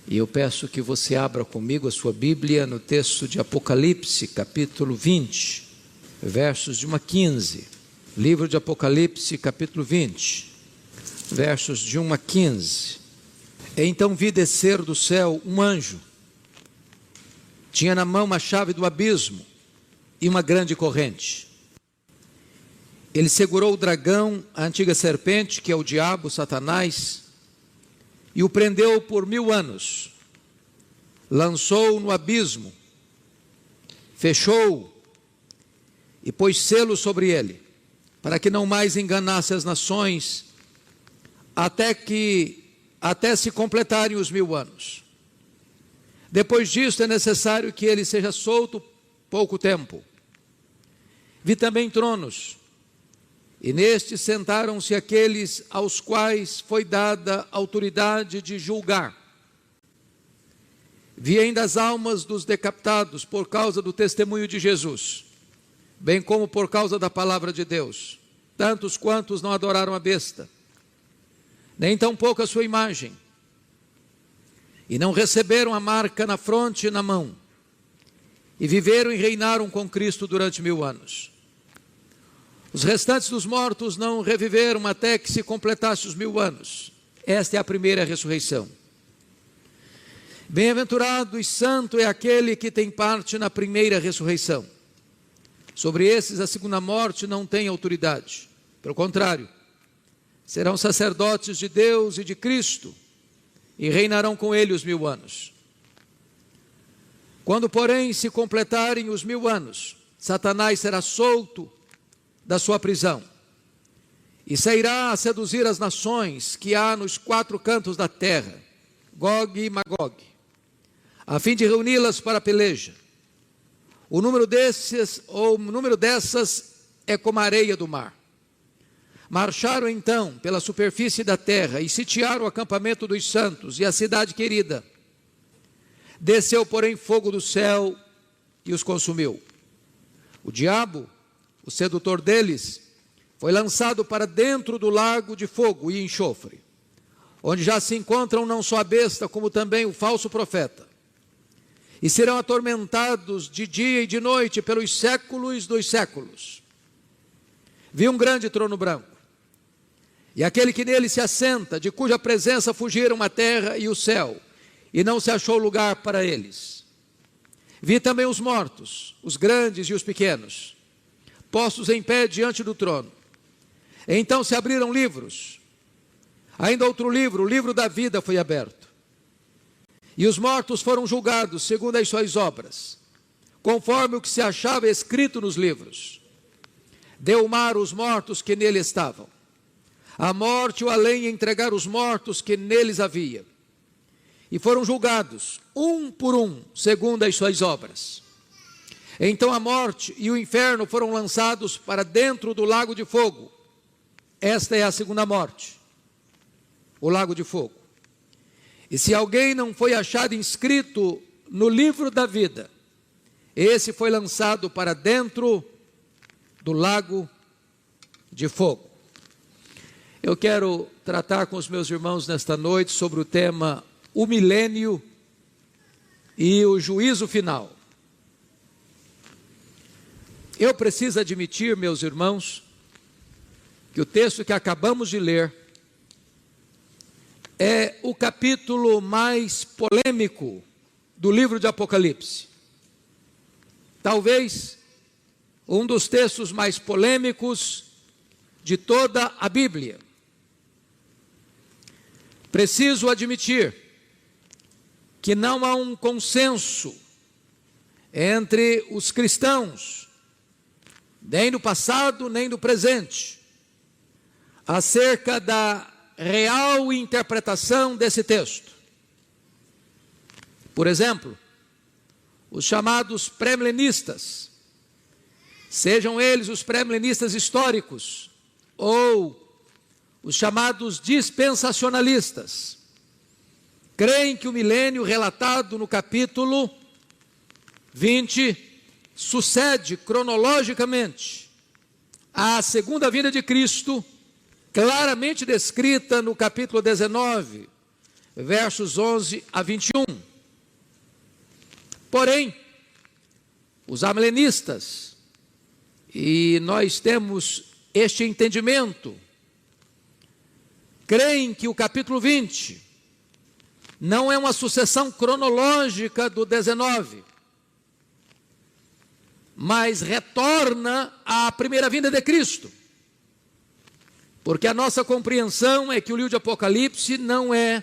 E eu peço que você abra comigo a sua Bíblia no texto de Apocalipse, capítulo 20, versos de 1 a 15. Livro de Apocalipse, capítulo 20, versos de 1 a 15. Então vi descer do céu um anjo. Tinha na mão a chave do abismo e uma grande corrente. Ele segurou o dragão, a antiga serpente, que é o diabo, Satanás, e o prendeu por 1000 anos, lançou-o no abismo, fechou-o e pôs selo sobre ele, para que não mais enganasse as nações, até se completarem os 1000 anos. Depois disso é necessário que ele seja solto pouco tempo. Vi também tronos, e nestes sentaram-se aqueles aos quais foi dada autoridade de julgar. Vi ainda as almas dos decapitados por causa do testemunho de Jesus, bem como por causa da palavra de Deus, tantos quantos não adoraram a besta, nem tampouco a sua imagem, e não receberam a marca na fronte e na mão, e viveram e reinaram com Cristo durante 1000 anos. Os restantes dos mortos não reviveram até que se completasse os 1000 anos. Esta é a primeira ressurreição. Bem-aventurado e santo é aquele que tem parte na primeira ressurreição. Sobre esses a segunda morte não tem autoridade. Pelo contrário, serão sacerdotes de Deus e de Cristo e reinarão com ele os 1000 anos. Quando, porém, se completarem os 1000 anos, Satanás será solto da sua prisão e sairá a seduzir as nações que há nos 4 cantos da terra, Gog e Magog, a fim de reuni-las para a peleja. O número dessas é como a areia do mar. Marcharam então pela superfície da terra e sitiaram o acampamento dos santos e a cidade querida. Desceu, porém, fogo do céu e os consumiu. O diabo, o sedutor deles, foi lançado para dentro do lago de fogo e enxofre, onde já se encontram não só a besta, como também o falso profeta. E serão atormentados de dia e de noite pelos séculos dos séculos. Vi um grande trono branco, e aquele que nele se assenta, de cuja presença fugiram a terra e o céu, e não se achou lugar para eles. Vi também os mortos, os grandes e os pequenos, postos em pé diante do trono. Então se abriram livros. Ainda outro livro, o livro da vida, foi aberto. E os mortos foram julgados segundo as suas obras, conforme o que se achava escrito nos livros. Deu o mar os mortos que nele estavam. A morte e o além entregaram os mortos que neles havia. E foram julgados, um por um, segundo as suas obras. Então a morte e o inferno foram lançados para dentro do lago de fogo. Esta é a segunda morte, o lago de fogo. E se alguém não foi achado inscrito no livro da vida, esse foi lançado para dentro do lago de fogo. Eu quero tratar com os meus irmãos nesta noite sobre o tema o milênio e o juízo final. Eu preciso admitir, meus irmãos, que o texto que acabamos de ler é o capítulo mais polêmico do livro de Apocalipse. Talvez um dos textos mais polêmicos de toda a Bíblia. Preciso admitir que não há um consenso entre os cristãos, nem do passado, nem do presente, acerca da real interpretação desse texto. Por exemplo, os chamados pré-milenistas, sejam eles os pré-milenistas históricos ou os chamados dispensacionalistas, creem que o milênio relatado no capítulo 20 sucede cronologicamente à segunda vinda de Cristo, claramente descrita no capítulo 19, versos 11 a 21. Porém, os amilenistas, e nós temos este entendimento, creem que o capítulo 20 não é uma sucessão cronológica do 19, mas retorna à primeira vinda de Cristo. Porque a nossa compreensão é que o livro de Apocalipse não é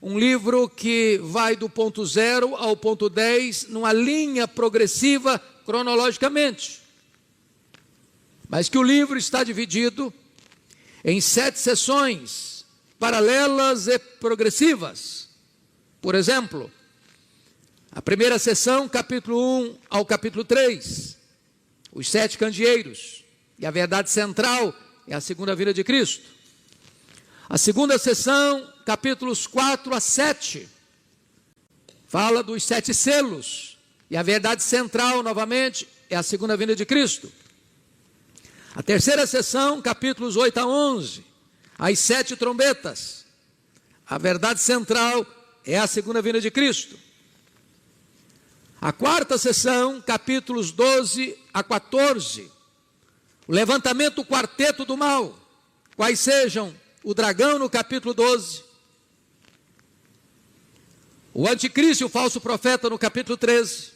um livro que vai do ponto 0 ao ponto 10 numa linha progressiva cronologicamente, mas que o livro está dividido em 7 sessões paralelas e progressivas. Por exemplo, a primeira sessão, capítulo 1 ao capítulo 3, os 7 candeeiros, e a verdade central é a segunda vinda de Cristo. A segunda sessão, capítulos 4 a 7, fala dos 7 selos, e a verdade central, novamente, é a segunda vinda de Cristo. A terceira sessão, capítulos 8 a 11, as 7 trombetas, a verdade central é a segunda vinda de Cristo. A quarta sessão, capítulos 12 a 14, o levantamento do quarteto do mal, quais sejam o dragão no capítulo 12, o anticristo e o falso profeta no capítulo 13,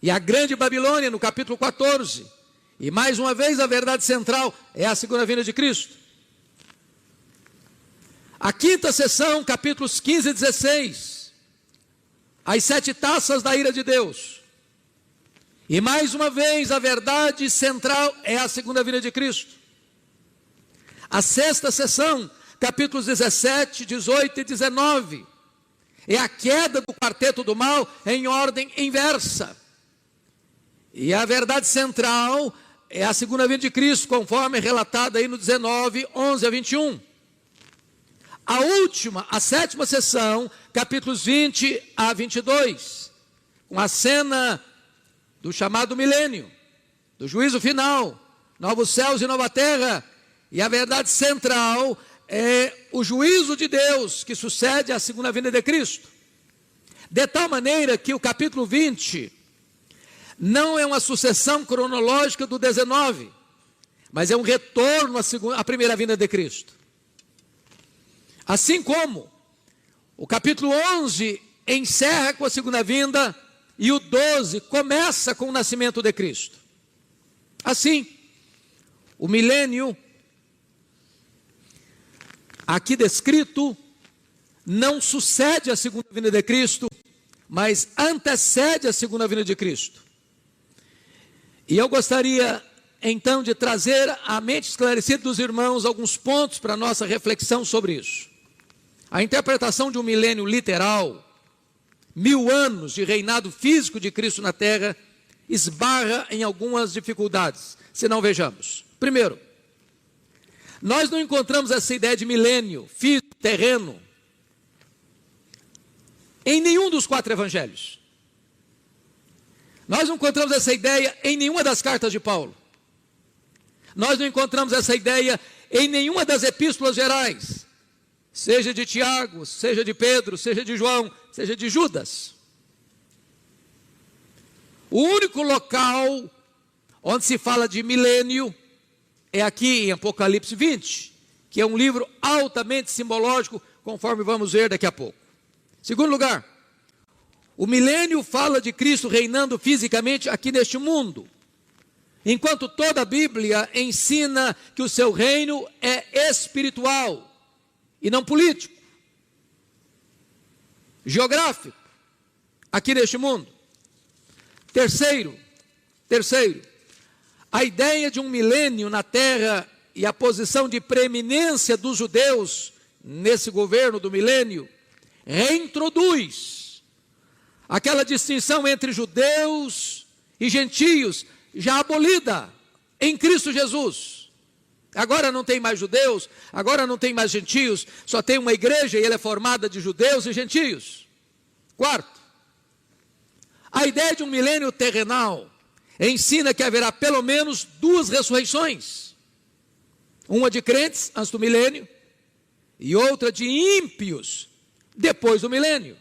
e a grande Babilônia no capítulo 14, e mais uma vez a verdade central é a segunda vinda de Cristo. A quinta sessão, capítulos 15 e 16, as 7 taças da ira de Deus. E mais uma vez a verdade central é a segunda vinda de Cristo. A sexta sessão, capítulos 17, 18 e 19, é a queda do quarteto do mal em ordem inversa. E a verdade central é a segunda vinda de Cristo, conforme relatada aí no 19, 11 a 21. A última, a sétima sessão, capítulos 20 a 22, com a cena do chamado milênio, do juízo final, novos céus e nova terra, e a verdade central é o juízo de Deus que sucede à segunda vinda de Cristo. De tal maneira que o capítulo 20 não é uma sucessão cronológica do 19, mas é um retorno à primeira vinda de Cristo. Assim como o capítulo 11 encerra com a segunda vinda e o 12 começa com o nascimento de Cristo. Assim, o milênio aqui descrito não sucede a segunda vinda de Cristo, mas antecede a segunda vinda de Cristo. E eu gostaria então de trazer à mente esclarecida dos irmãos alguns pontos para a nossa reflexão sobre isso. A interpretação de um milênio literal, 1000 anos de reinado físico de Cristo na terra, esbarra em algumas dificuldades, se não vejamos. Primeiro, nós não encontramos essa ideia de milênio físico, terreno, em nenhum dos 4 evangelhos. Nós não encontramos essa ideia em nenhuma das cartas de Paulo. Nós não encontramos essa ideia em nenhuma das epístolas gerais, seja de Tiago, seja de Pedro, seja de João, seja de Judas. O único local onde se fala de milênio é aqui em Apocalipse 20, que é um livro altamente simbológico, conforme vamos ver daqui a pouco. Segundo lugar, o milênio fala de Cristo reinando fisicamente aqui neste mundo, enquanto toda a Bíblia ensina que o seu reino é espiritual e não político, geográfico, aqui neste mundo. Terceiro, a ideia de um milênio na terra e a posição de preeminência dos judeus nesse governo do milênio reintroduz aquela distinção entre judeus e gentios já abolida em Cristo Jesus. Agora não tem mais judeus, agora não tem mais gentios, só tem uma igreja e ela é formada de judeus e gentios. Quarto, a ideia de um milênio terrenal ensina que haverá pelo menos 2 ressurreições. Uma de crentes antes do milênio e outra de ímpios depois do milênio.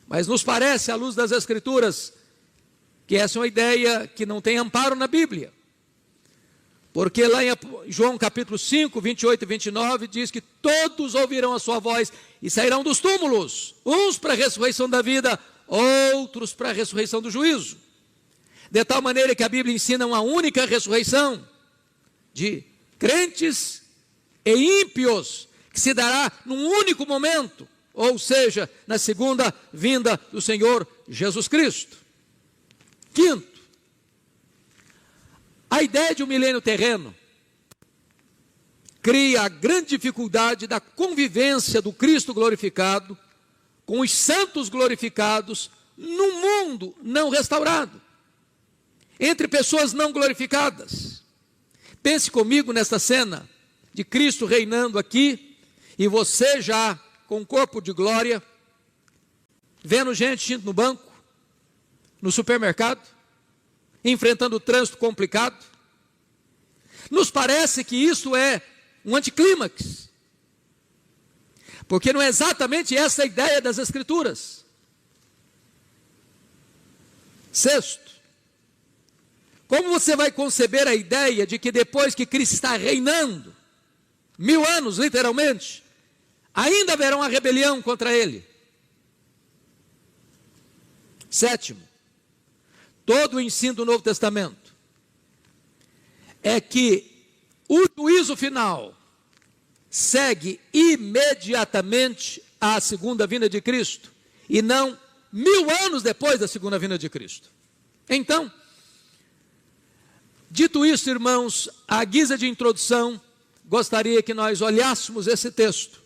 Mas nos parece, à luz das Escrituras, que essa é uma ideia que não tem amparo na Bíblia. Porque lá em João capítulo 5, 28 e 29, diz que todos ouvirão a sua voz e sairão dos túmulos, uns para a ressurreição da vida, outros para a ressurreição do juízo. De tal maneira que a Bíblia ensina uma única ressurreição de crentes e ímpios, que se dará num único momento, ou seja, na segunda vinda do Senhor Jesus Cristo. Quinto, a ideia de um milênio terreno cria a grande dificuldade da convivência do Cristo glorificado com os santos glorificados num mundo não restaurado, entre pessoas não glorificadas. Pense comigo nesta cena de Cristo reinando aqui, e você já com corpo de glória, vendo gente indo no banco, no supermercado, enfrentando o trânsito complicado. Nos parece que isso é um anticlímax, porque não é exatamente essa a ideia das Escrituras. Sexto, como você vai conceber a ideia de que depois que Cristo está reinando, 1000 anos literalmente, ainda haverá uma rebelião contra ele? Sétimo, todo o ensino do Novo Testamento é que o juízo final segue imediatamente à segunda vinda de Cristo, e não 1000 anos depois da segunda vinda de Cristo. Então, dito isso, irmãos, à guisa de introdução, gostaria que nós olhássemos esse texto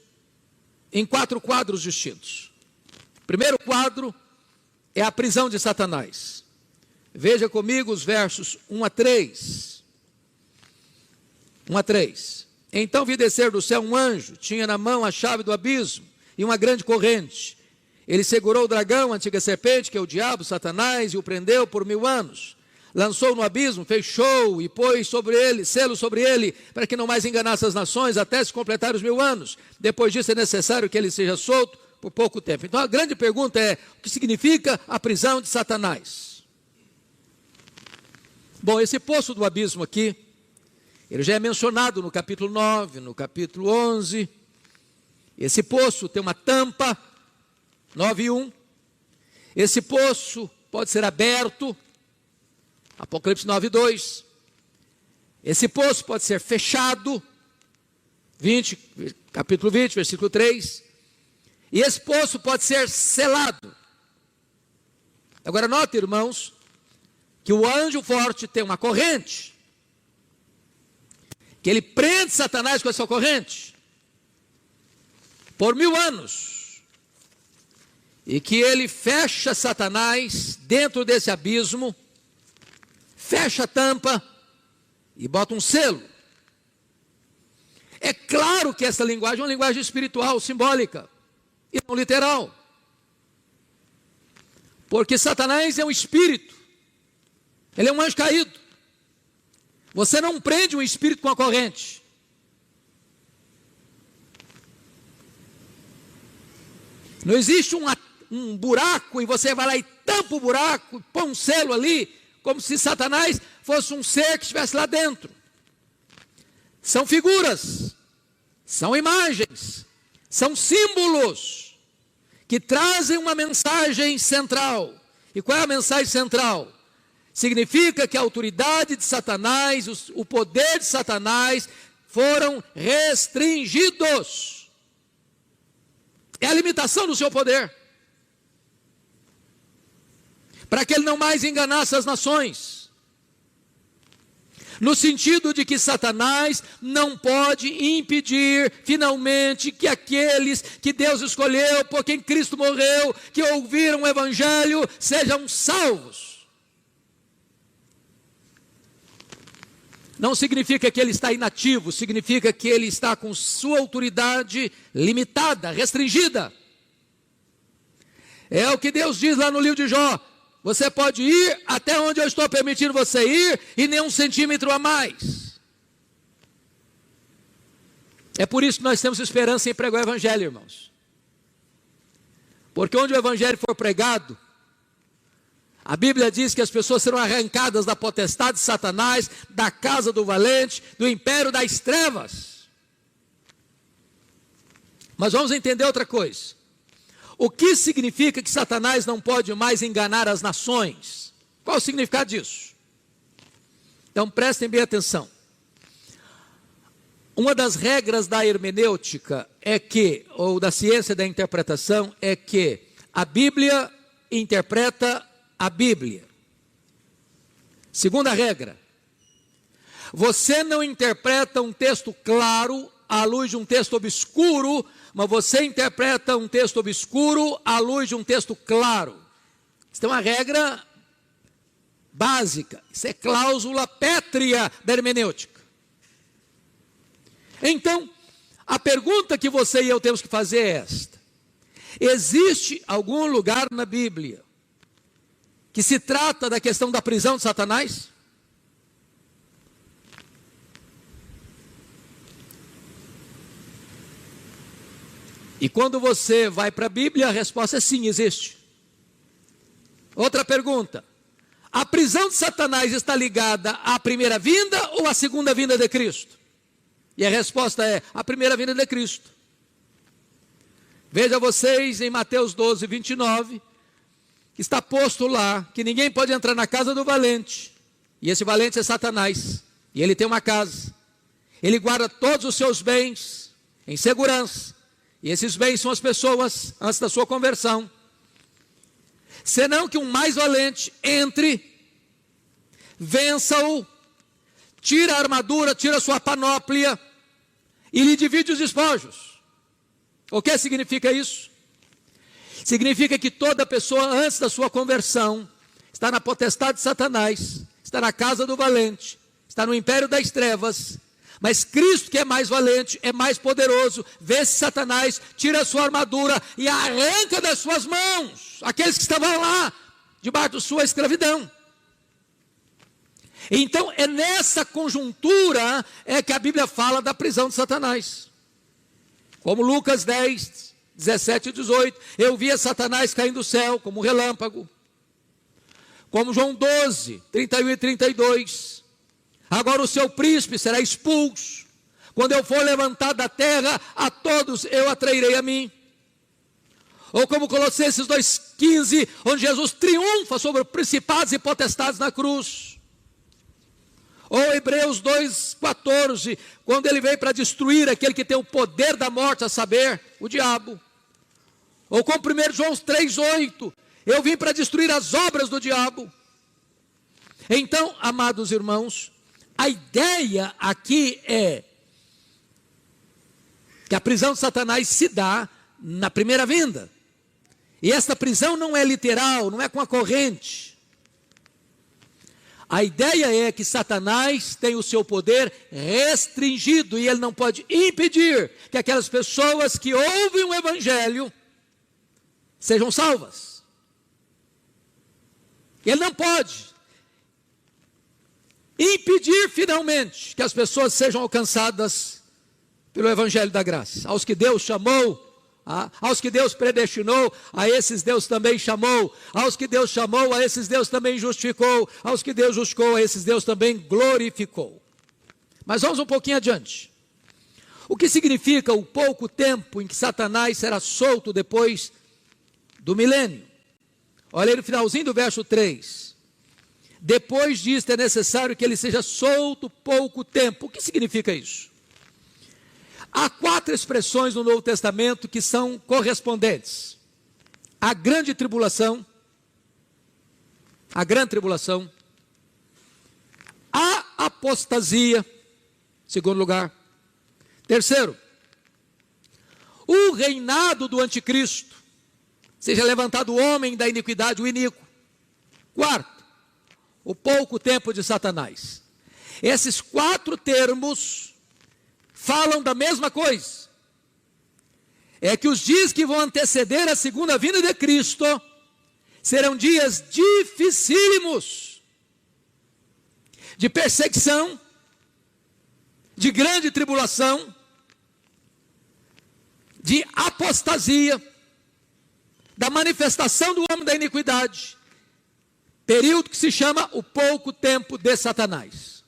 em 4 quadros distintos. O primeiro quadro é a prisão de Satanás. Veja comigo os versos 1 a 3. 1 a 3. Então vi descer do céu um anjo, tinha na mão a chave do abismo e uma grande corrente. Ele segurou o dragão, a antiga serpente, que é o diabo, Satanás, e o prendeu por 1000 anos. Lançou no abismo, fechou e pôs sobre ele, selo sobre ele, para que não mais enganasse as nações, até se completar os 1000 anos. Depois disso é necessário que ele seja solto por pouco tempo. Então a grande pergunta é, o que significa a prisão de Satanás? Bom, esse poço do abismo aqui, ele já é mencionado no capítulo 9, no capítulo 11. Esse poço tem uma tampa, 9:1. Esse poço pode ser aberto, Apocalipse 9:2. Esse poço pode ser fechado, capítulo 20, versículo 3. E esse poço pode ser selado. Agora note, irmãos, que o anjo forte tem uma corrente, que ele prende Satanás com essa corrente por 1000 anos, e que ele fecha Satanás dentro desse abismo, fecha a tampa e bota um selo. É claro que essa linguagem é uma linguagem espiritual, simbólica, e não literal, porque Satanás é um espírito, ele é um anjo caído. Você não prende um espírito com a corrente. Não existe um buraco e você vai lá e tampa o buraco, põe um selo ali, como se Satanás fosse um ser que estivesse lá dentro. São figuras, são imagens, são símbolos que trazem uma mensagem central. E qual é a mensagem central? Significa que a autoridade de Satanás, o poder de Satanás foram restringidos. É a limitação do seu poder, para que ele não mais enganasse as nações, no sentido de que Satanás não pode impedir finalmente que aqueles que Deus escolheu, por quem Cristo morreu, que ouviram o Evangelho, sejam salvos. Não significa que ele está inativo, significa que ele está com sua autoridade limitada, restringida. É o que Deus diz lá no livro de Jó: você pode ir até onde eu estou permitindo você ir, e nem 1 centímetro a mais. É por isso que nós temos esperança em pregar o Evangelho, irmãos. Porque onde o evangelho for pregado, a Bíblia diz que as pessoas serão arrancadas da potestade de Satanás, da casa do valente, do império das trevas. Mas vamos entender outra coisa. O que significa que Satanás não pode mais enganar as nações? Qual o significado disso? Então prestem bem atenção. Uma das regras da hermenêutica é que, ou da ciência da interpretação, é que a Bíblia interpreta a Bíblia. Segunda regra, você não interpreta um texto claro à luz de um texto obscuro, mas você interpreta um texto obscuro à luz de um texto claro. Isso é uma regra básica, isso é cláusula pétrea da hermenêutica. Então, a pergunta que você e eu temos que fazer é esta: existe algum lugar na Bíblia que se trata da questão da prisão de Satanás? E quando você vai para a Bíblia, a resposta é sim, existe. Outra pergunta: a prisão de Satanás está ligada à primeira vinda ou à segunda vinda de Cristo? E a resposta é a primeira vinda de Cristo. Veja vocês em Mateus 12, 29, está posto lá que ninguém pode entrar na casa do valente, e esse valente é Satanás, e ele tem uma casa, ele guarda todos os seus bens em segurança, e esses bens são as pessoas antes da sua conversão, senão que um mais valente entre, vença-o, tira a armadura, tira a sua panóplia, e lhe divide os despojos. O que significa isso? Significa que toda pessoa antes da sua conversão está na potestade de Satanás, está na casa do valente, está no império das trevas, mas Cristo, que é mais valente, é mais poderoso, vence Satanás, tira a sua armadura e arranca das suas mãos aqueles que estavam lá, debaixo de sua escravidão. Então é nessa conjuntura que a Bíblia fala da prisão de Satanás. Como Lucas 10, 17 e 18, eu via Satanás caindo do céu como um relâmpago. Como João 12, 31 e 32, agora o seu príncipe será expulso. Quando eu for levantado da terra, a todos eu atrairei a mim. Ou como Colossenses 2,15, onde Jesus triunfa sobre principados e potestades na cruz. Ou Hebreus 2,14, quando ele veio para destruir aquele que tem o poder da morte, a saber, o diabo. Ou como 1 João 3,8, eu vim para destruir as obras do diabo. Então, amados irmãos, a ideia aqui é que a prisão de Satanás se dá na primeira vinda. E esta prisão não é literal, não é com a corrente. A ideia é que Satanás tem o seu poder restringido e ele não pode impedir que aquelas pessoas que ouvem o evangelho sejam salvas. Ele não pode impedir finalmente que as pessoas sejam alcançadas pelo evangelho da graça. Aos que Deus chamou, aos que Deus predestinou, a esses Deus também chamou. Aos que Deus chamou, a esses Deus também justificou. Aos que Deus justificou, a esses Deus também glorificou. Mas vamos um pouquinho adiante. O que significa o pouco tempo em que Satanás será solto depois do milênio? Olha aí no finalzinho do verso 3. Depois disto é necessário que ele seja solto pouco tempo. O que significa isso? Há 4 expressões no Novo Testamento que são correspondentes. A grande tribulação, a apostasia, segundo lugar. Terceiro, o reinado do anticristo, seja levantado o homem da iniquidade, o iníquo. Quarto, o pouco tempo de Satanás. Esses 4 termos falam da mesma coisa. É que os dias que vão anteceder a segunda vinda de Cristo serão dias dificílimos, de perseguição, de grande tribulação, de apostasia, da manifestação do homem da iniquidade, período que se chama o pouco tempo de Satanás.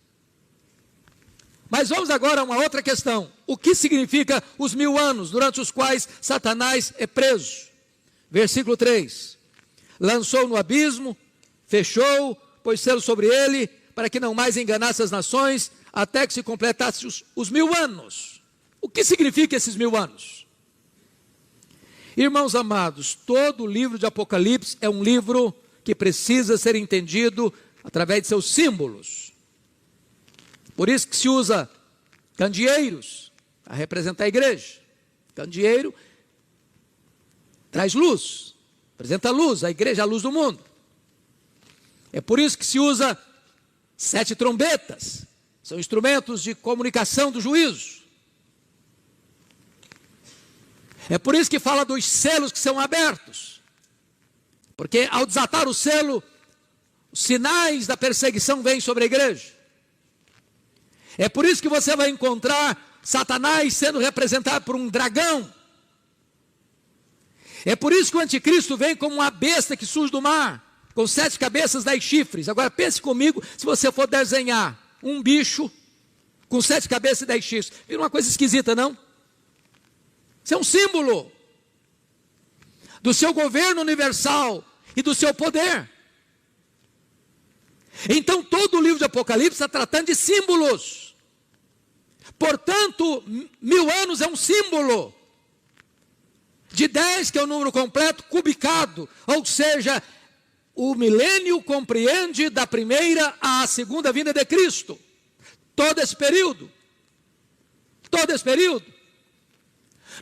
Mas vamos agora a uma outra questão. O que significa os 1000 anos durante os quais Satanás é preso? Versículo 3. Lançou no abismo, fechou, pôs selo sobre ele, para que não mais enganasse as nações, até que se completasse os 1000 anos. O que significa esses 1000 anos? Irmãos amados, todo o livro de Apocalipse é um livro que precisa ser entendido através de seus símbolos. Por isso que se usa candeeiros a representar a igreja. Candeeiro traz luz, apresenta luz, a igreja é a luz do mundo. É por isso que se usa 7 trombetas, são instrumentos de comunicação do juízo. É por isso que fala dos selos que são abertos, porque ao desatar o selo, os sinais da perseguição vêm sobre a igreja. É por isso que você vai encontrar Satanás sendo representado por um dragão. É por isso que o anticristo vem como uma besta que surge do mar, com 7 cabeças, 10 chifres. Agora pense comigo, se você for desenhar um bicho com 7 cabeças e 10 chifres, vira uma coisa esquisita, não? Isso é um símbolo do seu governo universal e do seu poder. Então todo o livro de Apocalipse está tratando de símbolos. Portanto, 1000 anos é um símbolo de 10, que é o número completo, cubicado, ou seja, o milênio compreende da primeira à segunda vinda de Cristo, todo esse período,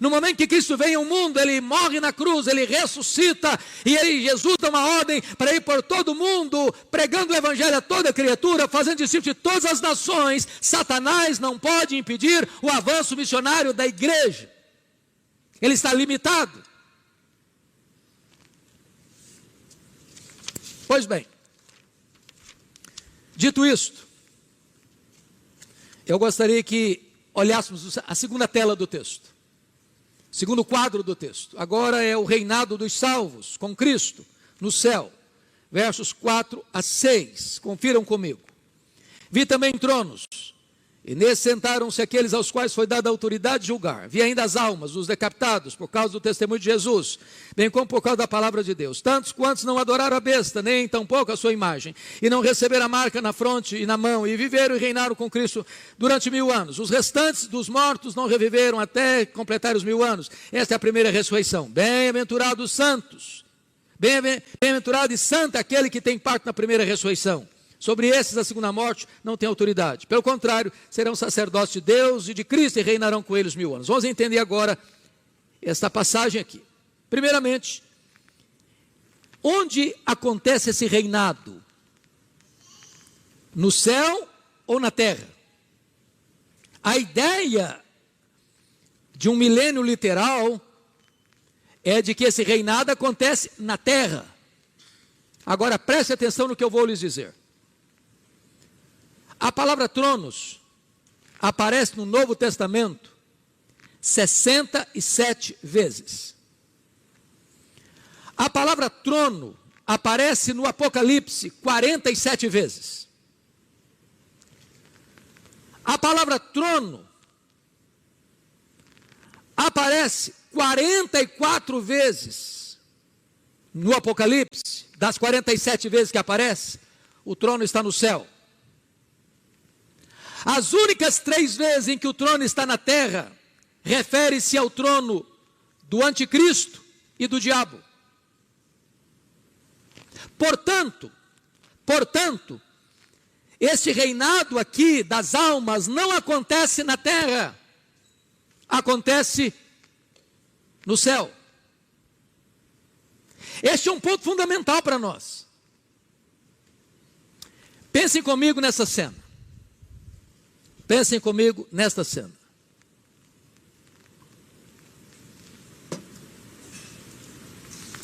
no momento que Cristo vem ao mundo, ele morre na cruz, ele ressuscita, e aí Jesus dá uma ordem para ir por todo mundo, pregando o evangelho a toda criatura, fazendo discípulos de todas as nações. Satanás não pode impedir o avanço missionário da igreja, ele está limitado. Pois bem, dito isto, eu gostaria que olhássemos a segunda tela do texto. Segundo quadro do texto, agora é o reinado dos salvos com Cristo no céu, versos 4 a 6, confiram comigo. Vi também tronos, e nesses sentaram-se aqueles aos quais foi dada a autoridade de julgar. Vi ainda as almas, os decapitados, por causa do testemunho de Jesus, bem como por causa da palavra de Deus. Tantos quantos não adoraram a besta, nem tampouco a sua imagem, e não receberam a marca na fronte e na mão, e viveram e reinaram com Cristo durante 1000 anos. Os restantes dos mortos não reviveram até completar os 1000 anos. Esta é a primeira ressurreição. Bem-aventurados os santos, bem-aventurado e santo aquele que tem parte na primeira ressurreição. Sobre esses a segunda morte não tem autoridade. Pelo contrário, serão sacerdotes de Deus e de Cristo e reinarão com eles 1000 anos. Vamos entender agora esta passagem aqui. Primeiramente, onde acontece esse reinado? No céu ou na terra? A ideia de um milênio literal é de que esse reinado acontece na terra. Agora preste atenção no que eu vou lhes dizer. A palavra tronos aparece no Novo Testamento 67 vezes. A palavra trono aparece no Apocalipse 47 vezes. A palavra trono aparece 44 vezes no Apocalipse. Das 47 vezes que aparece, o trono está no céu. As únicas 3 vezes em que o trono está na terra, refere-se ao trono do anticristo e do diabo. Portanto, esse reinado aqui das almas não acontece na terra, acontece no céu. Este é um ponto fundamental para nós. Pensem comigo nessa cena. Pensem comigo nesta cena.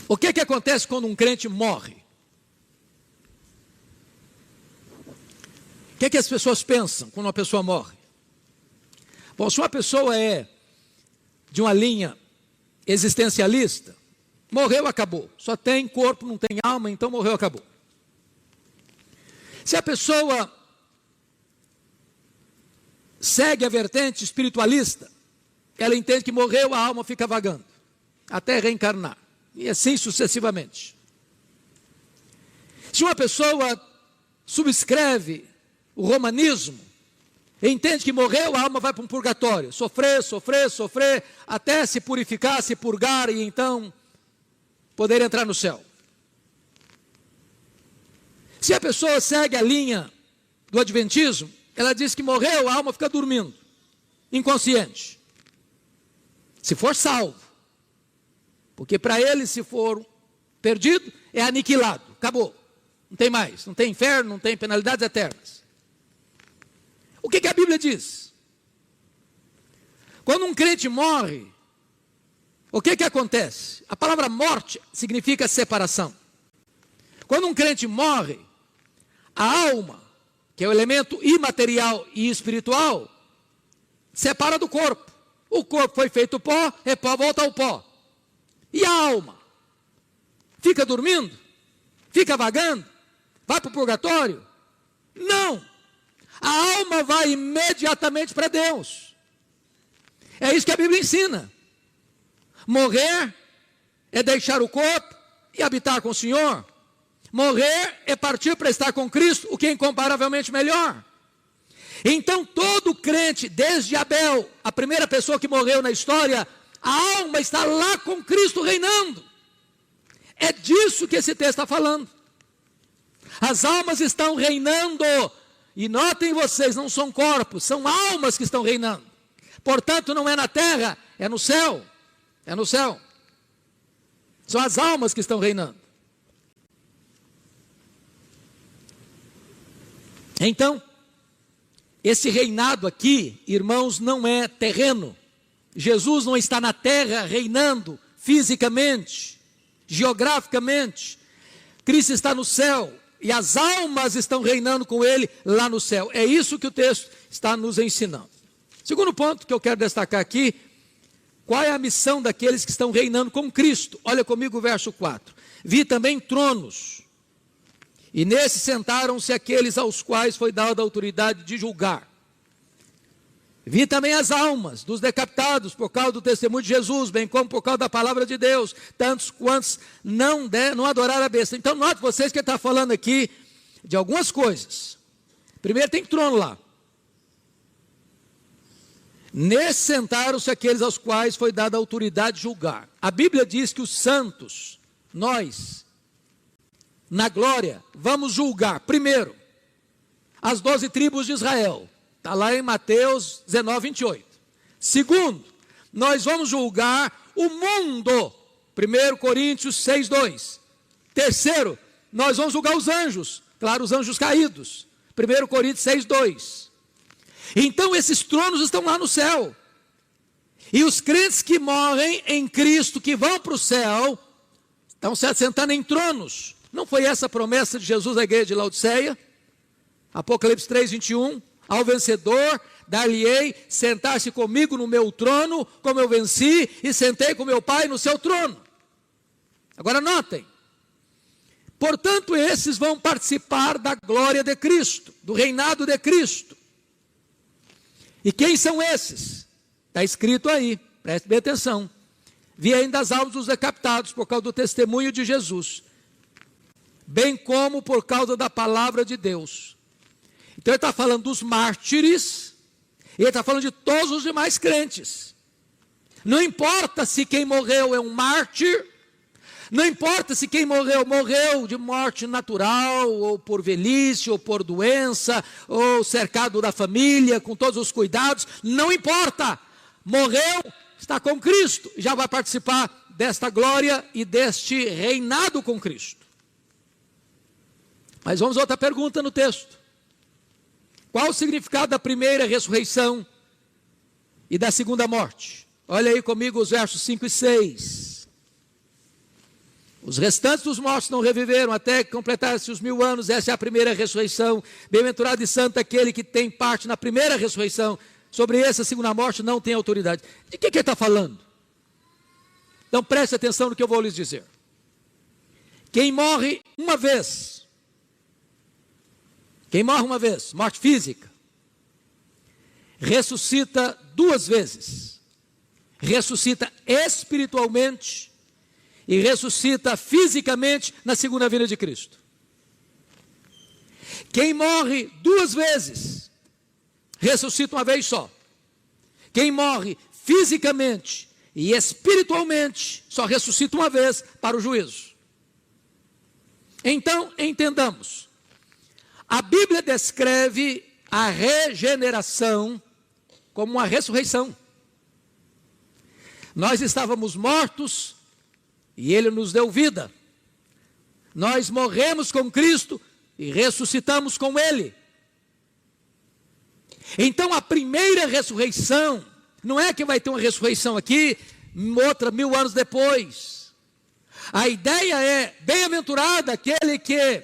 O que acontece quando um crente morre? O que as pessoas pensam quando uma pessoa morre? Bom, se uma pessoa é de uma linha existencialista, morreu, acabou. Só tem corpo, não tem alma, então morreu, acabou. Se a pessoa segue a vertente espiritualista, ela entende que morreu, a alma fica vagando, até reencarnar, e assim sucessivamente. Se uma pessoa subscreve o romanismo, entende que morreu, a alma vai para um purgatório, sofrer, até se purificar, se purgar e então poder entrar no céu. Se a pessoa segue a linha do adventismo, ela diz que morreu, a alma fica dormindo, inconsciente. Se for salvo. Porque para ele, se for perdido, é aniquilado, acabou. Não tem mais, não tem inferno, não tem penalidades eternas. O que a Bíblia diz? Quando um crente morre, o que acontece? A palavra morte significa separação. Quando um crente morre, a alma, que é o elemento imaterial e espiritual, separa do corpo. O corpo foi feito pó, é pó, volta ao pó. E a alma? Fica dormindo? Fica vagando? Vai para o purgatório? Não! A alma vai imediatamente para Deus. É isso que a Bíblia ensina. Morrer é deixar o corpo e habitar com o Senhor. Morrer é partir para estar com Cristo, o que é incomparavelmente melhor. Então todo crente, desde Abel, a primeira pessoa que morreu na história, a alma está lá com Cristo reinando. É disso que esse texto está falando. As almas estão reinando. E notem vocês, não são corpos, são almas que estão reinando. Portanto, não é na terra, é no céu. É no céu. São as almas que estão reinando. Então, esse reinado aqui, irmãos, não é terreno. Jesus não está na terra reinando fisicamente, geograficamente. Cristo está no céu e as almas estão reinando com ele lá no céu. É isso que o texto está nos ensinando. Segundo ponto que eu quero destacar aqui, qual é a missão daqueles que estão reinando com Cristo? Olha comigo o verso 4. Vi também tronos, e nesses sentaram-se aqueles aos quais foi dada a autoridade de julgar. Vi também as almas dos decapitados por causa do testemunho de Jesus, bem como por causa da palavra de Deus, tantos quantos não adoraram a besta. Então note vocês que ele está falando aqui de algumas coisas. Primeiro tem trono lá. Nesses sentaram-se aqueles aos quais foi dada a autoridade de julgar. A Bíblia diz que os santos, nós, na glória, vamos julgar, primeiro, as 12 tribos de Israel. Está lá em Mateus 19, 28. Segundo, nós vamos julgar o mundo. 1 Coríntios 6, 2. Terceiro, nós vamos julgar os anjos. Claro, os anjos caídos. 1 Coríntios 6, 2. Então esses tronos estão lá no céu. E os crentes que morrem em Cristo, que vão para o céu, estão se assentando em tronos. Não foi essa a promessa de Jesus à igreja de Laodiceia? Apocalipse 3, 21. Ao vencedor, dar-lhe-ei sentar-se comigo no meu trono, como eu venci, e sentei com meu Pai no seu trono. Agora notem. Portanto, esses vão participar da glória de Cristo, do reinado de Cristo. E quem são esses? Está escrito aí, preste bem atenção. Vi ainda as almas dos decapitados por causa do testemunho de Jesus, bem como por causa da palavra de Deus. Então ele está falando dos mártires, e ele está falando de todos os demais crentes. Não importa se quem morreu é um mártir, não importa se quem morreu de morte natural, ou por velhice, ou por doença, ou cercado da família, com todos os cuidados, não importa. Morreu, está com Cristo, já vai participar desta glória e deste reinado com Cristo. Mas vamos a outra pergunta no texto. Qual o significado da primeira ressurreição e da segunda morte? Olha aí comigo os versos 5 e 6. Os restantes dos mortos não reviveram até que completasse os 1000 anos. Essa é a primeira ressurreição. Bem-aventurado e santo aquele que tem parte na primeira ressurreição. Sobre essa segunda morte não tem autoridade. De que ele está falando? Então preste atenção no que eu vou lhes dizer. Quem morre uma vez, morte física, ressuscita 2 vezes. Ressuscita espiritualmente e ressuscita fisicamente na segunda vinda de Cristo. Quem morre 2 vezes, ressuscita uma vez só. Quem morre fisicamente e espiritualmente, só ressuscita uma vez para o juízo. Então, entendamos. A Bíblia descreve a regeneração como uma ressurreição. Nós estávamos mortos e Ele nos deu vida. Nós morremos com Cristo e ressuscitamos com Ele. Então a primeira ressurreição, não é que vai ter uma ressurreição aqui, outra 1000 anos depois. A ideia é, bem-aventurado aquele que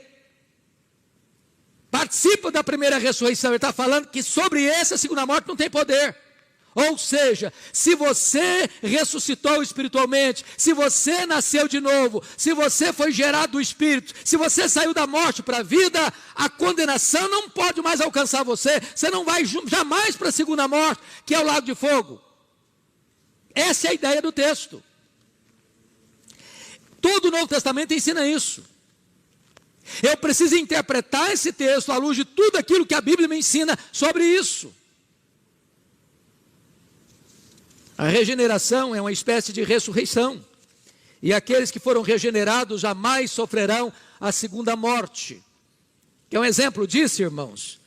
participa da primeira ressurreição. Ele está falando que sobre esse a segunda morte não tem poder. Ou seja, se você ressuscitou espiritualmente, se você nasceu de novo, se você foi gerado do Espírito, se você saiu da morte para a vida, a condenação não pode mais alcançar você. Você não vai jamais para a segunda morte, que é o lago de fogo. Essa é a ideia do texto. Todo o Novo Testamento ensina isso. Eu preciso interpretar esse texto à luz de tudo aquilo que a Bíblia me ensina sobre isso. A regeneração é uma espécie de ressurreição. E aqueles que foram regenerados jamais sofrerão a segunda morte. Quer um exemplo disso, irmãos?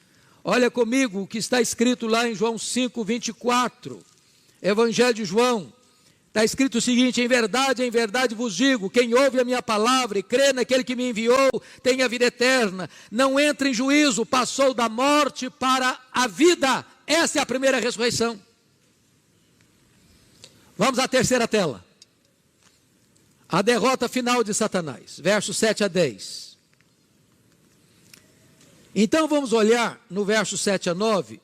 Olha comigo o que está escrito lá em João 5, 24. Evangelho de João. Está escrito o seguinte: em verdade vos digo, quem ouve a minha palavra e crê naquele que me enviou, tem a vida eterna. Não entra em juízo, passou da morte para a vida. Essa é a primeira ressurreição. Vamos à terceira tela. A derrota final de Satanás, versos 7 a 10. Então vamos olhar no verso 7 a 9,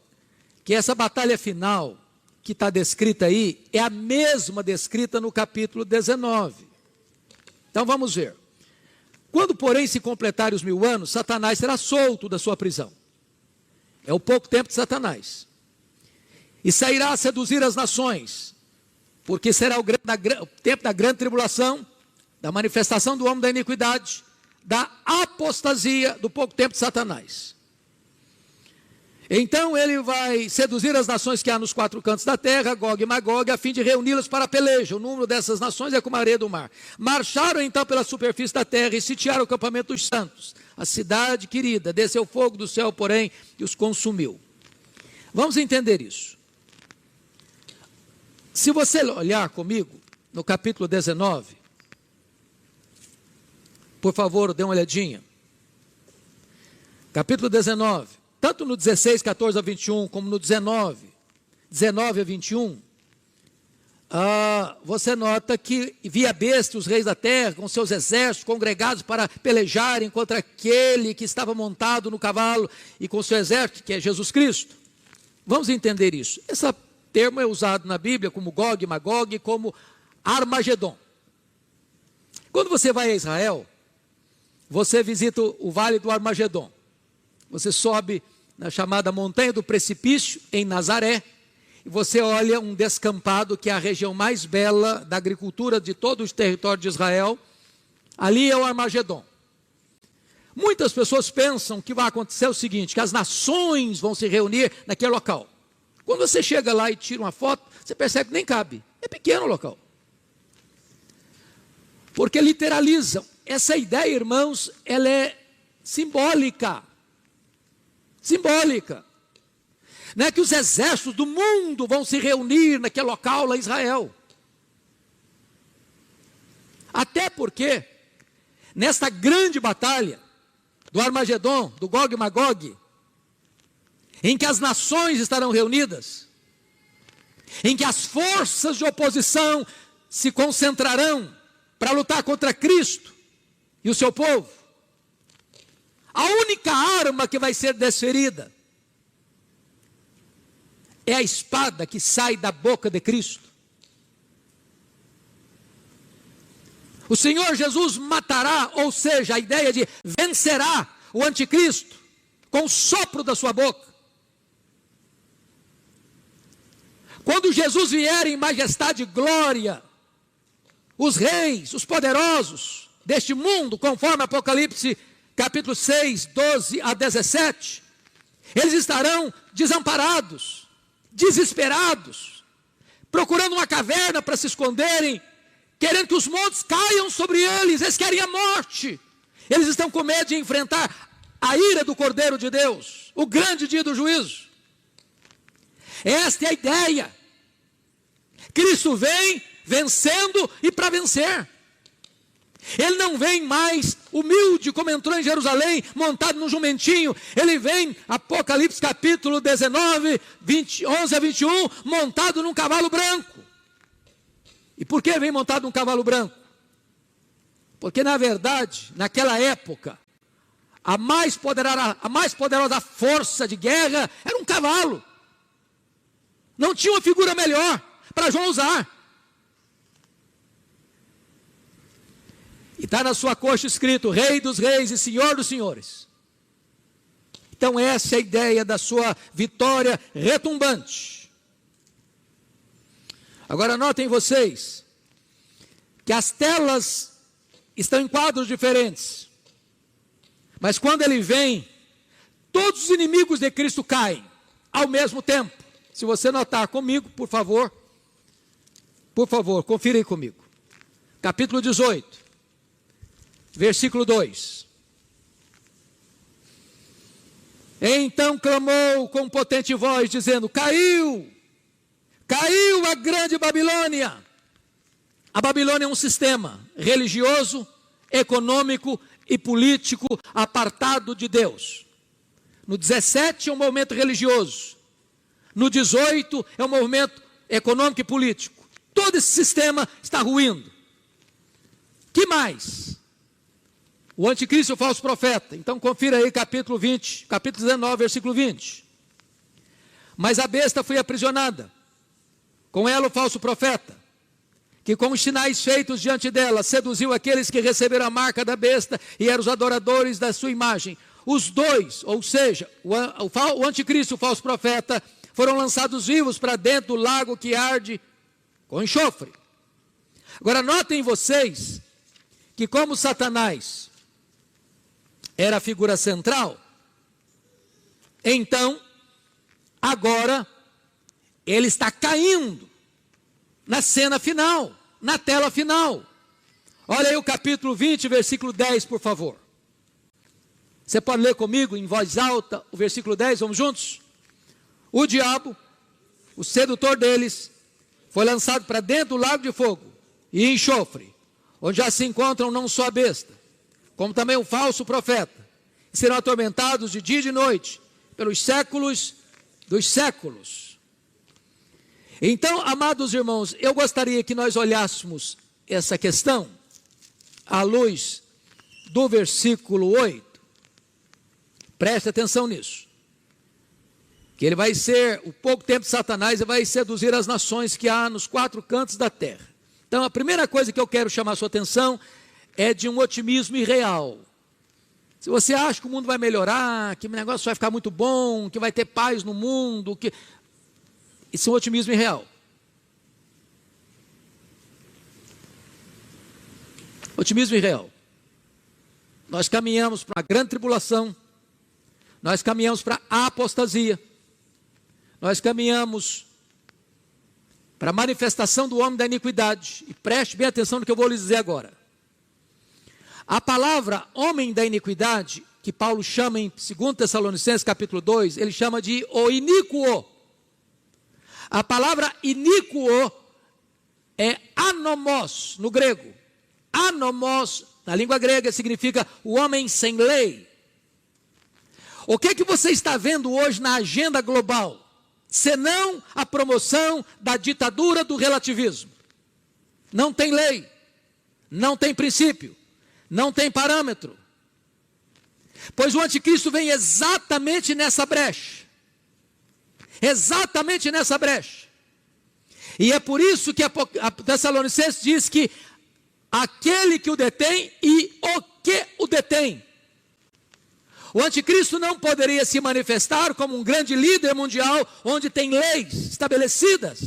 que essa batalha final que está descrita aí, é a mesma descrita no capítulo 19. Então vamos ver. Quando, porém, se completarem os 1000 anos, Satanás será solto da sua prisão. É o pouco tempo de Satanás. E sairá a seduzir as nações, porque será o tempo da grande tribulação, da manifestação do homem da iniquidade, da apostasia, do pouco tempo de Satanás. Então ele vai seduzir as nações que há nos 4 cantos da terra, Gog e Magog, a fim de reuni-las para a peleja. O número dessas nações é como a areia do mar. Marcharam então pela superfície da terra e sitiaram o acampamento dos santos, a cidade querida. Desceu fogo do céu, porém, e os consumiu. Vamos entender isso. Se você olhar comigo no capítulo 19, por favor, dê uma olhadinha. Capítulo 19. Tanto no 16, 14 a 21, como no 19 a 21, você nota que via besta os reis da terra, com seus exércitos congregados para pelejarem contra aquele que estava montado no cavalo e com seu exército, que é Jesus Cristo. Vamos entender isso. Esse termo é usado na Bíblia como Gog, Magog, como Armagedon. Quando você vai a Israel, você visita o Vale do Armagedon. Você sobe na chamada Montanha do Precipício, em Nazaré, e você olha um descampado, que é a região mais bela da agricultura de todo o território de Israel. Ali é o Armagedon. Muitas pessoas pensam que vai acontecer o seguinte, que as nações vão se reunir naquele local. Quando você chega lá e tira uma foto, você percebe que nem cabe. É pequeno o local. Porque literalizam. Essa ideia, irmãos, ela é simbólica. Simbólica. Não é que os exércitos do mundo vão se reunir naquele local lá em Israel. Até porque, nesta grande batalha do Armagedon, do Gog e Magog, em que as nações estarão reunidas, em que as forças de oposição se concentrarão para lutar contra Cristo e o seu povo, a única arma que vai ser desferida é a espada que sai da boca de Cristo. O Senhor Jesus matará, ou seja, a ideia de vencerá o anticristo com o sopro da sua boca. Quando Jesus vier em majestade e glória, os reis, os poderosos deste mundo, conforme Apocalipse capítulo 6, 12 a 17, eles estarão desamparados, desesperados, procurando uma caverna para se esconderem, querendo que os montes caiam sobre eles. Eles querem a morte. Eles estão com medo de enfrentar a ira do Cordeiro de Deus, o grande dia do juízo. Esta é a ideia. Cristo vem vencendo e para vencer. Ele não vem mais humilde como entrou em Jerusalém, montado num jumentinho. Ele vem, Apocalipse capítulo 19, 11 a 21, montado num cavalo branco. E por que vem montado num cavalo branco? Porque na verdade, naquela época, a mais poderosa força de guerra era um cavalo. Não tinha uma figura melhor para João usar. E está na sua coxa escrito: Rei dos reis e Senhor dos senhores. Então essa é a ideia da sua vitória retumbante. Agora notem vocês que as telas estão em quadros diferentes. Mas quando ele vem, todos os inimigos de Cristo caem ao mesmo tempo. Se você notar comigo, por favor, confira aí comigo. Capítulo 18, versículo 2. Então clamou com potente voz, dizendo: caiu a grande Babilônia. A Babilônia é um sistema religioso, econômico e político apartado de Deus. No 17 é um movimento religioso. No 18 é um movimento econômico e político. Todo esse sistema está ruindo. Que mais? O anticristo e o falso profeta. Então confira aí capítulo 20, capítulo 19, versículo 20. Mas a besta foi aprisionada, com ela o falso profeta, que com os sinais feitos diante dela, seduziu aqueles que receberam a marca da besta e eram os adoradores da sua imagem. Os dois, ou seja, o anticristo e o falso profeta, foram lançados vivos para dentro do lago que arde com enxofre. Agora notem vocês, que como Satanás era a figura central, então, agora, ele está caindo na cena final, na tela final. Olha aí o capítulo 20, versículo 10, por favor. Você pode ler comigo em voz alta o versículo 10, vamos juntos? O diabo, o sedutor deles, foi lançado para dentro do lago de fogo e enxofre, onde já se encontram não só a besta, como também o falso profeta, e serão atormentados de dia e de noite, pelos séculos dos séculos. Então, amados irmãos, eu gostaria que nós olhássemos essa questão à luz do versículo 8. Preste atenção nisso. Que ele vai ser, o pouco tempo de Satanás, ele vai seduzir as nações que há nos quatro cantos da terra. Então, a primeira coisa que eu quero chamar a sua atenção é de um otimismo irreal. Se você acha que o mundo vai melhorar, que o negócio vai ficar muito bom, que vai ter paz no mundo, que... isso é um otimismo irreal. Otimismo irreal. Nós caminhamos para a grande tribulação, nós caminhamos para a apostasia, nós caminhamos para a manifestação do homem da iniquidade. E preste bem atenção no que eu vou lhes dizer agora. A palavra homem da iniquidade, que Paulo chama em 2 Tessalonicenses capítulo 2, ele chama de o iníquo. A palavra iníquo é anomos no grego. Anomos, na língua grega, significa o homem sem lei. O que você está vendo hoje na agenda global? Senão a promoção da ditadura do relativismo. Não tem lei, não tem princípio, não tem parâmetro. Pois o anticristo vem exatamente nessa brecha. Exatamente nessa brecha. E é por isso que a Tessalonicenses diz que aquele que o detém e o que o detém. O anticristo não poderia se manifestar como um grande líder mundial, onde tem leis estabelecidas.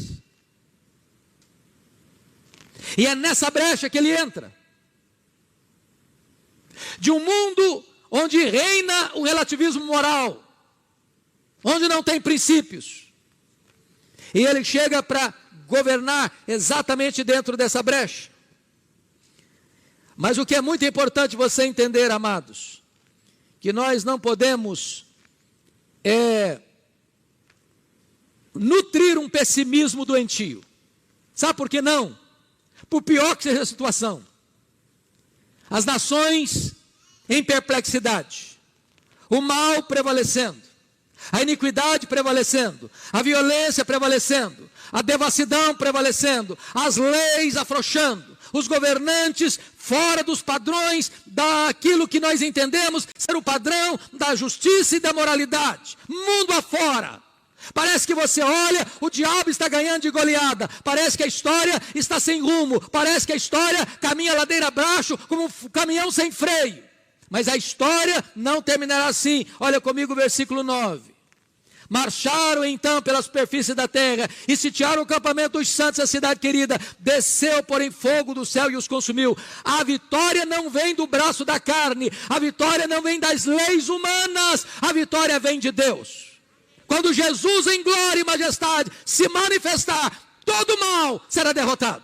E é nessa brecha que ele entra. De um mundo onde reina o relativismo moral, onde não tem princípios. E ele chega para governar exatamente dentro dessa brecha. Mas o que é muito importante você entender, amados, que nós não podemos nutrir um pessimismo doentio. Sabe por que não? Por pior que seja a situação. As nações em perplexidade, o mal prevalecendo, a iniquidade prevalecendo, a violência prevalecendo, a devassidão prevalecendo, as leis afrouxando, os governantes fora dos padrões daquilo que nós entendemos ser o padrão da justiça e da moralidade, mundo afora. Parece que você olha, o diabo está ganhando de goleada, parece que a história está sem rumo, parece que a história caminha ladeira abaixo como um caminhão sem freio. Mas a história não terminará assim. Olha comigo o versículo 9. Marcharam então pela superfície da terra e sitiaram o campamento dos santos, a cidade querida. Desceu, porém, fogo do céu e os consumiu. A vitória não vem do braço da carne, a vitória não vem das leis humanas, a vitória vem de Deus. Quando Jesus em glória e majestade se manifestar, todo mal será derrotado.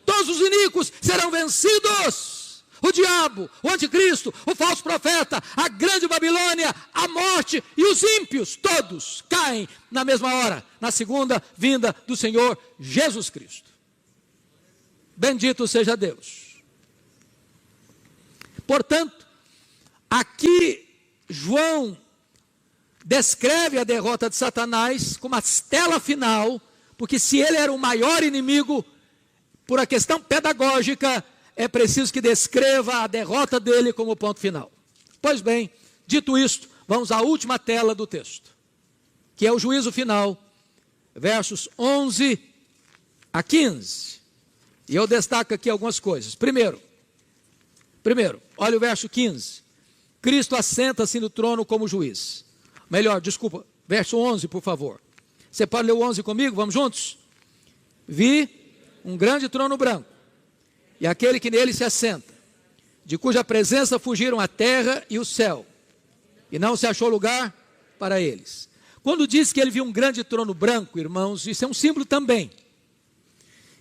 Todos os iníquos serão vencidos. O diabo, o anticristo, o falso profeta, a grande Babilônia, a morte e os ímpios, todos caem na mesma hora, na segunda vinda do Senhor Jesus Cristo. Bendito seja Deus. Portanto, aqui João descreve a derrota de Satanás como a estela final, porque se ele era o maior inimigo, por a questão pedagógica, é preciso que descreva a derrota dele como ponto final. Pois bem, dito isto, vamos à última tela do texto, que é o juízo final, versos 11 a 15. E eu destaco aqui algumas coisas. Primeiro, olha o verso 15. Cristo assenta-se no trono como juiz. Verso 11, por favor. Você pode ler o 11 comigo? Vamos juntos? Vi um grande trono branco, e aquele que nele se assenta, de cuja presença fugiram a terra e o céu, e não se achou lugar para eles. Quando diz que ele viu um grande trono branco, irmãos, isso é um símbolo também.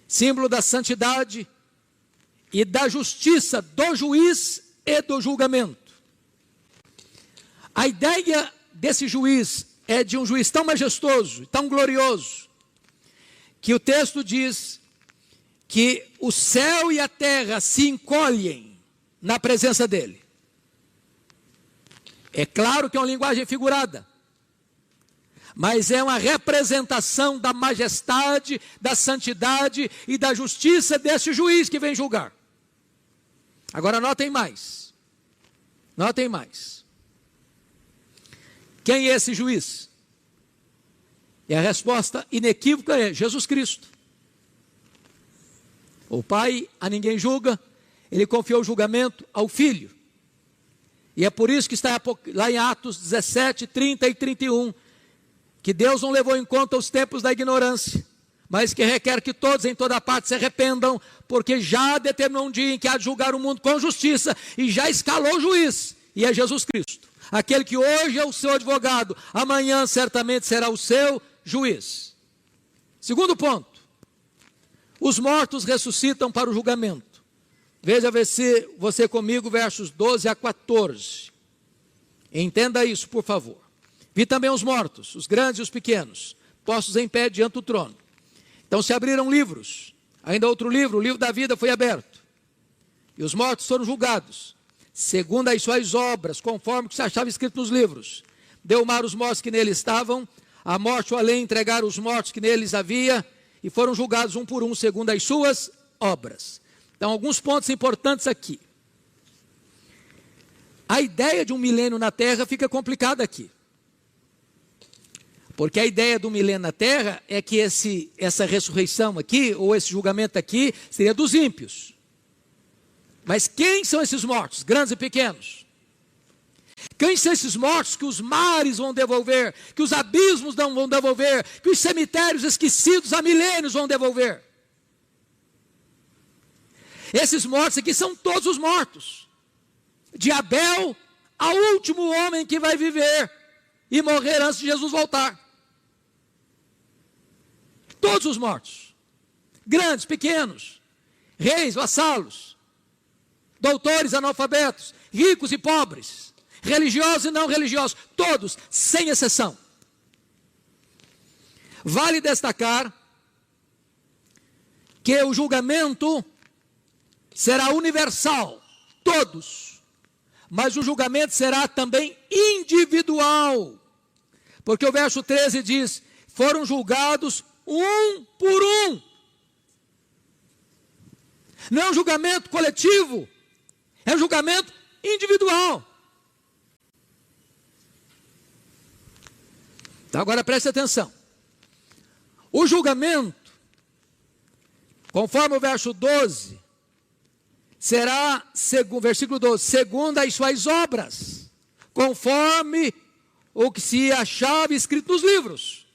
Símbolo da santidade e da justiça do juiz e do julgamento. A ideia desse juiz é de um juiz tão majestoso, tão glorioso, que o texto diz que o céu e a terra se encolhem na presença dele. É claro que é uma linguagem figurada, mas é uma representação da majestade, da santidade e da justiça desse juiz que vem julgar. Agora notem mais. Notem mais. Quem é esse juiz? E a resposta inequívoca é Jesus Cristo. O Pai a ninguém julga, ele confiou o julgamento ao Filho. E é por isso que está lá em Atos 17, 30 e 31, que Deus não levou em conta os tempos da ignorância, mas que requer que todos em toda parte se arrependam, porque já determinou um dia em que há de julgar o mundo com justiça, e já escalou o juiz, e é Jesus Cristo. Aquele que hoje é o seu advogado, amanhã certamente será o seu juiz. Segundo ponto. Os mortos ressuscitam para o julgamento. Veja você comigo, versos 12 a 14. Entenda isso, por favor. Vi também os mortos, os grandes e os pequenos, postos em pé diante do trono. Então se abriram livros. Ainda outro livro, o livro da vida, foi aberto. E os mortos foram julgados, segundo as suas obras, conforme o que se achava escrito nos livros. Deu o mar os mortos que nele estavam, a morte o além entregaram os mortos que neles havia, e foram julgados um por um, segundo as suas obras. Então, alguns pontos importantes aqui. A ideia de um milênio na Terra fica complicada aqui. Porque a ideia do milênio na Terra é que essa ressurreição aqui, ou esse julgamento aqui, seria dos ímpios. Mas quem são esses mortos, grandes e pequenos? Quem são esses mortos que os mares vão devolver, que os abismos não vão devolver, que os cemitérios esquecidos há milênios vão devolver? Esses mortos aqui são todos os mortos, de Abel ao último homem que vai viver e morrer antes de Jesus voltar. Todos os mortos, grandes, pequenos, reis, vassalos, doutores, analfabetos, ricos e pobres, religiosos e não religiosos, todos, sem exceção. Vale destacar que o julgamento será universal, todos, mas o julgamento será também individual, porque o verso 13 diz: foram julgados um por um. Não é um julgamento coletivo, é um julgamento individual. Então agora preste atenção. O julgamento, conforme o verso 12, será, versículo 12, segundo as suas obras, conforme o que se achava escrito nos livros.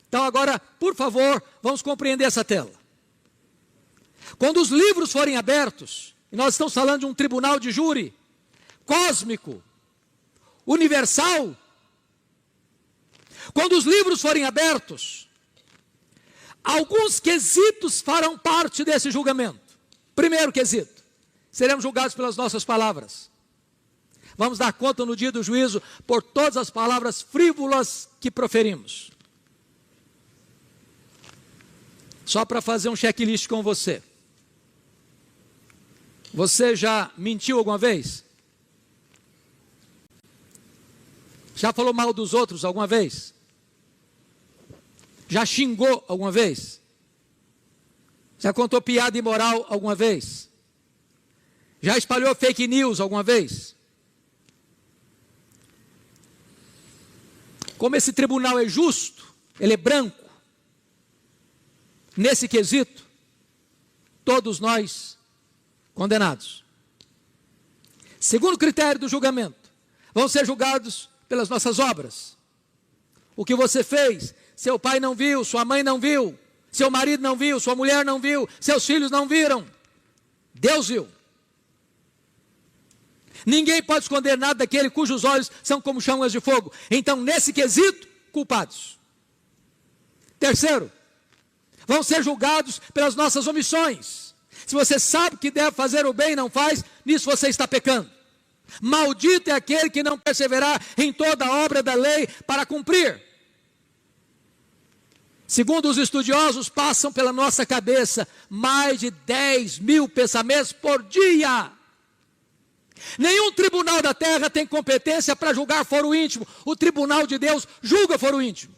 Então agora, por favor, vamos compreender essa tela. Quando os livros forem abertos, e nós estamos falando de um tribunal de júri cósmico, universal, quando os livros forem abertos, alguns quesitos farão parte desse julgamento. Primeiro quesito: seremos julgados pelas nossas palavras. Vamos dar conta no dia do juízo por todas as palavras frívolas que proferimos. Só para fazer um checklist com você. Você já mentiu alguma vez? Já falou mal dos outros alguma vez? Já xingou alguma vez? Já contou piada imoral alguma vez? Já espalhou fake news alguma vez? Como esse tribunal é justo, ele é branco, nesse quesito, todos nós condenados. Segundo critério do julgamento, vão ser julgados pelas nossas obras. O que você fez, seu pai não viu, sua mãe não viu, seu marido não viu, sua mulher não viu, seus filhos não viram, Deus viu. Ninguém pode esconder nada daquele cujos olhos são como chamas de fogo. Então, nesse quesito, culpados. Terceiro, vão ser julgados pelas nossas omissões. Se você sabe que deve fazer o bem e não faz, nisso você está pecando. Maldito é aquele que não perseverar em toda a obra da lei para cumprir. Segundo os estudiosos, passam pela nossa cabeça mais de 10.000 pensamentos por dia. Nenhum tribunal da terra tem competência para julgar foro íntimo. O tribunal de Deus julga foro íntimo.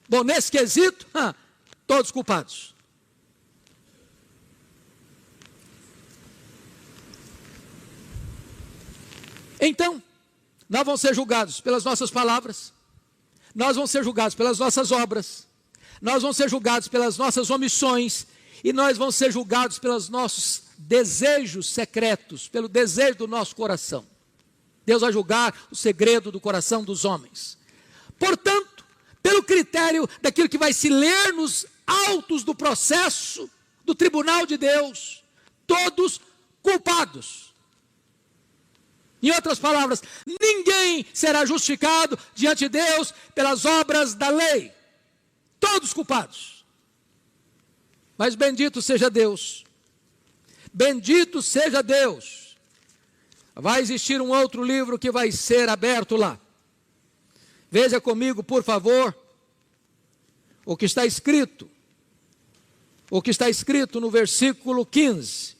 Bom, nesse quesito, todos culpados. Então, nós vamos ser julgados pelas nossas palavras, nós vamos ser julgados pelas nossas obras, nós vamos ser julgados pelas nossas omissões, e nós vamos ser julgados pelos nossos desejos secretos, pelo desejo do nosso coração. Deus vai julgar o segredo do coração dos homens. Portanto, pelo critério daquilo que vai se ler nos autos do processo, do tribunal de Deus, todos culpados. Em outras palavras, ninguém será justificado diante de Deus pelas obras da lei. Todos culpados. Mas bendito seja Deus. Bendito seja Deus. Vai existir um outro livro que vai ser aberto lá. Veja comigo, por favor, o que está escrito. O que está escrito no versículo 15.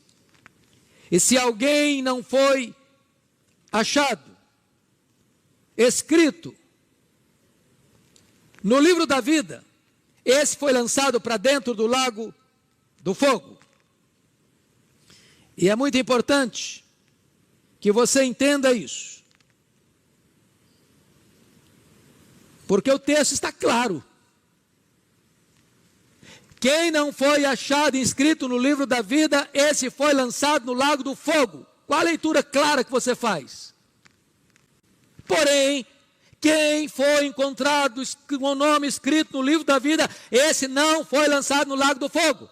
E se alguém não foi achado, escrito no livro da vida, esse foi lançado para dentro do lago do fogo. E é muito importante que você entenda isso, porque o texto está claro. Quem não foi achado inscrito no livro da vida, esse foi lançado no lago do fogo. Qual a leitura clara que você faz? Porém, quem foi encontrado com o nome escrito no livro da vida, esse não foi lançado no lago do fogo.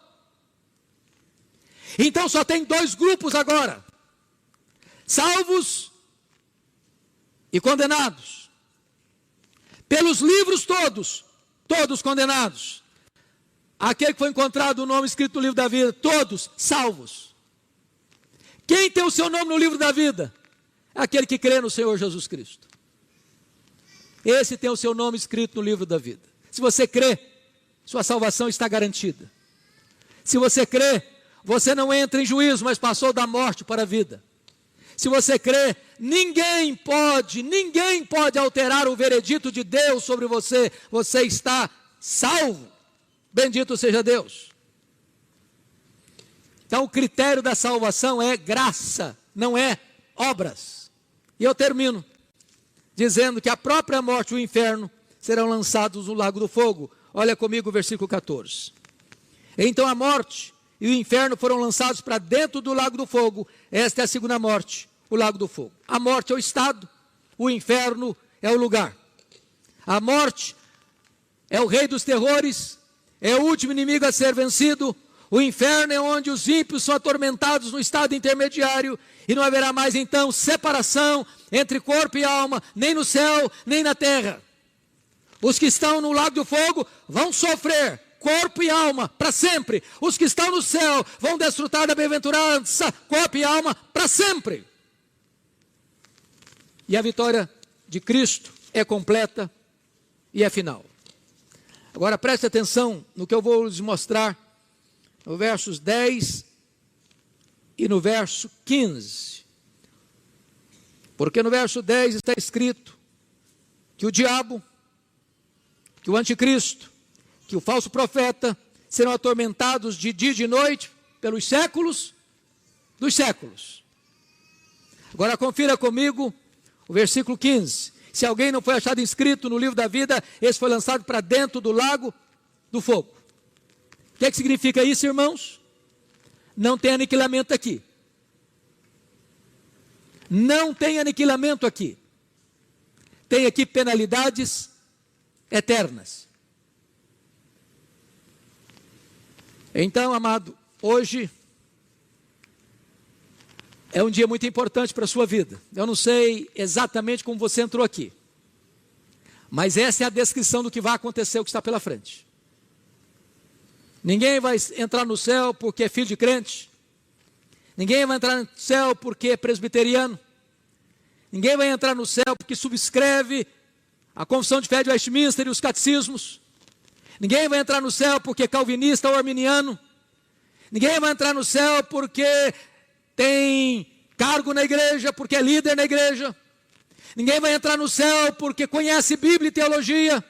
Então só tem dois grupos agora: salvos e condenados. Pelos livros todos condenados. Aquele que foi encontrado o nome escrito no livro da vida, todos salvos. Quem tem o seu nome no livro da vida? Aquele que crê no Senhor Jesus Cristo. Esse tem o seu nome escrito no livro da vida. Se você crê, sua salvação está garantida. Se você crê, você não entra em juízo, mas passou da morte para a vida. Se você crê, ninguém pode alterar o veredito de Deus sobre você. Você está salvo. Bendito seja Deus. Então o critério da salvação é graça, não é obras. E eu termino dizendo que a própria morte e o inferno serão lançados no lago do fogo. Olha comigo o versículo 14. Então a morte e o inferno foram lançados para dentro do lago do fogo. Esta é a segunda morte, o lago do fogo. A morte é o estado, o inferno é o lugar. A morte é o rei dos terrores, é o último inimigo a ser vencido. O inferno é onde os ímpios são atormentados no estado intermediário, e não haverá mais então separação entre corpo e alma, nem no céu, nem na terra. Os que estão no lago do fogo vão sofrer, corpo e alma, para sempre. Os que estão no céu vão desfrutar da bem-aventurança, corpo e alma, para sempre. E a vitória de Cristo é completa e é final. Agora preste atenção no que eu vou lhes mostrar no versos 10 e no verso 15. Porque no verso 10 está escrito que o diabo, que o anticristo, que o falso profeta serão atormentados de dia e de noite pelos séculos dos séculos. Agora confira comigo o versículo 15. Se alguém não foi achado inscrito no livro da vida, esse foi lançado para dentro do lago do fogo. O que é que significa isso, irmãos? Não tem aniquilamento aqui. Não tem aniquilamento aqui. Tem aqui penalidades eternas. Então, amado, hoje é um dia muito importante para a sua vida. Eu não sei exatamente como você entrou aqui, mas essa é a descrição do que vai acontecer, o que está pela frente. Ninguém vai entrar no céu porque é filho de crente. Ninguém vai entrar no céu porque é presbiteriano. Ninguém vai entrar no céu porque subscreve a Confissão de Fé de Westminster e os catecismos. Ninguém vai entrar no céu porque é calvinista ou arminiano. Ninguém vai entrar no céu porque tem cargo na igreja, porque é líder na igreja. Ninguém vai entrar no céu porque conhece Bíblia e teologia.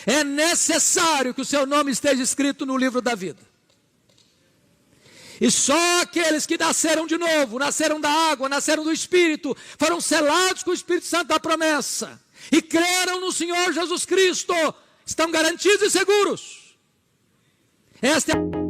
É necessário que o seu nome esteja escrito no livro da vida. E só aqueles que nasceram de novo, nasceram da água, nasceram do Espírito, foram selados com o Espírito Santo da promessa, e creram no Senhor Jesus Cristo, estão garantidos e seguros. Esta é a